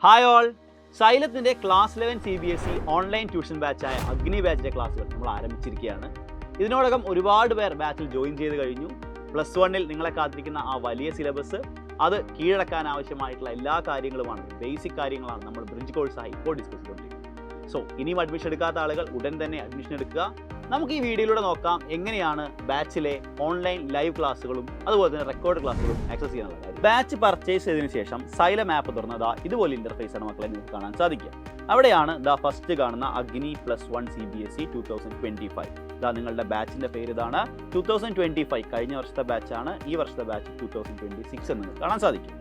Hi all, സൈലത്തിൻ്റെ class 11 CBSE online tuition ബാച്ചായ അഗ്നി ബാച്ചിൻ്റെ ക്ലാസ്സുകൾ നമ്മൾ ആരംഭിച്ചിരിക്കുകയാണ്. ഇതിനോടകം ഒരുപാട് പേർ ബാച്ചിൽ ജോയിൻ ചെയ്ത് കഴിഞ്ഞു. +1 നിങ്ങളെ കാത്തിരിക്കുന്ന ആ വലിയ സിലബസ് അത് കീഴടക്കാൻ ആവശ്യമായിട്ടുള്ള എല്ലാ കാര്യങ്ങളുമാണ്, ബേസിക് കാര്യങ്ങളാണ് നമ്മൾ ബ്രിഡ്ജ് കോഴ്സായി ഇപ്പോൾ ഡിസ്കസ് ചെയ്തുകൊണ്ടിരിക്കുന്നത്. സോ ഇനിയും അഡ്മിഷൻ എടുക്കാത്ത ആളുകൾ ഉടൻ തന്നെ അഡ്മിഷൻ എടുക്കുക. നമുക്ക് ഈ വീഡിയോയിലൂടെ നോക്കാം എങ്ങനെയാണ് ബാച്ചിലെ ഓൺലൈൻ ലൈവ് ക്ലാസ്സുകളും അതുപോലെ തന്നെ റെക്കോർഡ് ക്ലാസ്സുകളും ആക്സസ് ചെയ്യാനുള്ള കാര്യം. ബാച്ച് പർച്ചേസ് ചെയ്തതിനു ശേഷം സൈലം ആപ്പ് തുറന്നതാ ഇതുപോലെ ഇന്റർഫേസ് ആണ് മക്കളെ നിങ്ങൾക്ക് കാണാൻ സാധിക്കുക. അവിടെയാണ് ഫസ്റ്റ് കാണുന്ന അഗ്നി +1 CBSE 2025. നിങ്ങളുടെ ബാച്ചിന്റെ പേര് ഇതാണ്. 2025 കഴിഞ്ഞ വർഷത്തെ ബാച്ചാണ്. ഈ വർഷത്തെ ബാച്ച് 2026 എന്ന് കാണാൻ സാധിക്കും.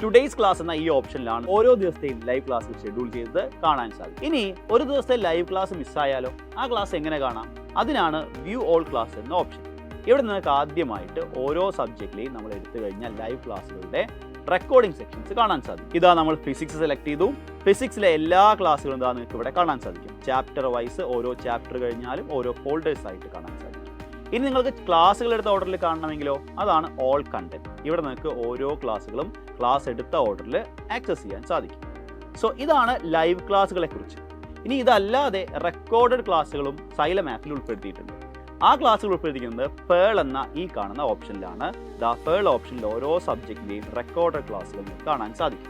ടുഡേയ്സ് ക്ലാസ് എന്ന ഈ ഓപ്ഷനിലാണ് ഓരോ ദിവസത്തെയും ലൈവ് ക്ലാസ് ഷെഡ്യൂൾ ചെയ്തത് കാണാൻ സാധിക്കും. ഇനി ഒരു ദിവസത്തെ ലൈവ് ക്ലാസ് മിസ്സായാലോ ആ ക്ലാസ് എങ്ങനെ കാണാം? അതിനാണ് വ്യൂ ഓൾ ക്ലാസ് എന്ന ഓപ്ഷൻ. ഇവിടെ നിങ്ങൾക്ക് ആദ്യമായിട്ട് ഓരോ സബ്ജക്റ്റിലെയും നമ്മൾ എടുത്തു കഴിഞ്ഞാൽ ലൈവ് ക്ലാസ്സുകളുടെ റെക്കോർഡിംഗ് സെക്ഷൻസ് കാണാൻ സാധിക്കും. ഇതാ നമ്മൾ ഫിസിക്സ് സെലക്ട് ചെയ്തു. ഫിസിക്സിലെ എല്ലാ ക്ലാസ്സുകളും നിങ്ങൾക്ക് ഇവിടെ കാണാൻ സാധിക്കും. ചാപ്റ്റർ വൈസ് ഓരോ ചാപ്റ്റർ കഴിഞ്ഞാലും ഓരോ ഫോൾഡേഴ്സ് ആയിട്ട് കാണാൻ സാധിക്കും. ഇനി നിങ്ങൾക്ക് ക്ലാസ്സുകൾ എടുത്ത ഓർഡറിൽ കാണണമെങ്കിലോ അതാണ് ഓൾ കണ്ടന്റ്. ഇവിടെ നിങ്ങൾക്ക് ഓരോ ക്ലാസ്സുകളും ക്ലാസ് എടുത്ത ഓർഡറിൽ ആക്സസ് ചെയ്യാൻ സാധിക്കും. സോ ഇതാണ് ലൈവ് ക്ലാസ്സുകളെ കുറിച്ച്. ഇനി ഇതല്ലാതെ റെക്കോർഡഡ് ക്ലാസ്സുകളും സൈലം ആപ്പിൽ ഉൾപ്പെടുത്തിയിട്ടുണ്ട്. ആ ക്ലാസ്സുകൾ ഉൾപ്പെടുത്തിയിരിക്കുന്നത് പേൾ എന്ന ഈ കാണുന്ന ഓപ്ഷനിലാണ്. പേൾ ഓപ്ഷനിൽ ഓരോ സബ്ജക്റ്റിൻ്റെയും റെക്കോർഡഡ് ക്ലാസ്സുകൾ കാണാൻ സാധിക്കും.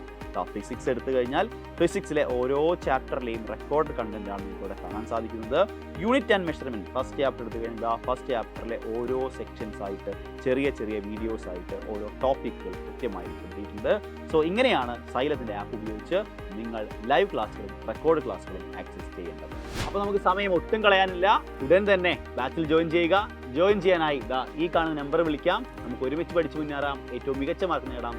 ഫിസിക്സ് എടുത്തു കഴിഞ്ഞാൽ ഫിസിക്സിലെ ഓരോ ചാപ്റ്ററിലെയും റെക്കോർഡ് കണ്ടന്റ് ആണ് നിങ്ങൾക്ക് ഇവിടെ കാണാൻ സാധിക്കുന്നത്. Unit and measurement first chapter എടുത്തു കഴിഞ്ഞാൽ ഫസ്റ്റ് ചാപ്റ്ററിലെ ഓരോ സെക്ഷൻസ് ആയിട്ട് ചെറിയ ചെറിയ വീഡിയോസ് ആയിട്ട് ഓരോ ടോപ്പിക്കുകൾ കൃത്യമായി ഉൾപ്പെടുത്തിയിട്ടുണ്ട്. സോ ഇങ്ങനെയാണ് സൈലത്തിൻ്റെ ആപ്പ് ഉപയോഗിച്ച് നിങ്ങൾ ലൈവ് ക്ലാസ്സുകളും റെക്കോർഡ് ക്ലാസ്സുകളും ആക്സസ് ചെയ്യേണ്ടത്. അപ്പോൾ നമുക്ക് സമയം ഒട്ടും കളയാനില്ല. ഉടൻ തന്നെ ബാച്ചിൽ ജോയിൻ ചെയ്യുക. ജോയിൻ ചെയ്യാനായി ഈ കാണുന്ന നമ്പർ വിളിക്കാം. നമുക്ക് ഒരുമിച്ച് പഠിച്ചു മുന്നേറാം. ഏറ്റവും മികച്ച മാർക്ക് നേടാം.